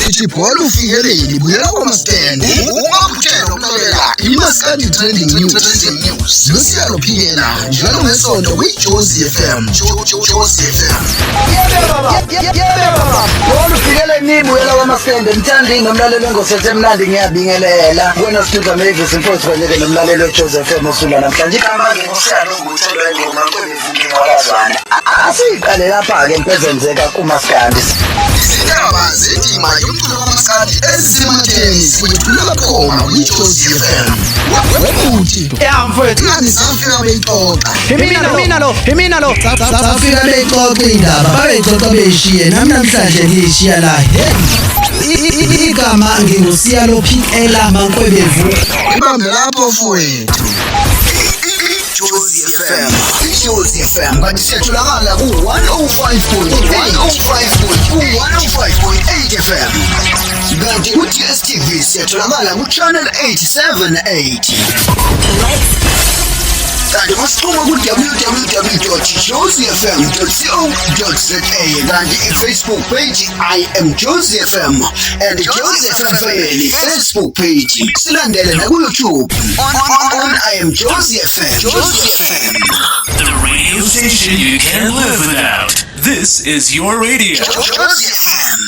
sithi bhola ufikeleli buyela kwamasitende ungaphuthela ukuxolela iMaskandi Trending News Luciano Phikela njalo ngesonto kwiJozi FM. Jozi FM. Bhola ufikeleli buyela kwamasitende mthandi nomlaleli ngosethe emnandi ngiyabingelela kuwena Studio Mavis imfowethu kanye nomlaleli weJozi FM osula namhlanje igama ngiyosiyalo nguthola ingoma kwebevumi ngolazwana asiqale lapha ke impezenzeka kuMaskandi izindaba zendima yomculo kaMaskandi ezisematheni siyethula khona kwiJozi FM. Webuthi mfowethu ngani safika beyixoxa Imina lo Safika bexoxa indaba babexoxa beshiye namhlanje ngishiya la igama ngingusiyalo Phikela Mankwebvu ibambe lapho mfowethu. Jozi FM kanti siyatholakala ku-105.8 FM kanti ku-DSTV siyatholakala ku-channel 878 kanti masixhuma ku-www.jozifm.co.za kanti i-Facebook page I am Jozi FM and Jozi FM family Facebook page silandele naku-YouTube on I am Jozi FM. The radio station you can't live without. This is your radio. Jozi FM.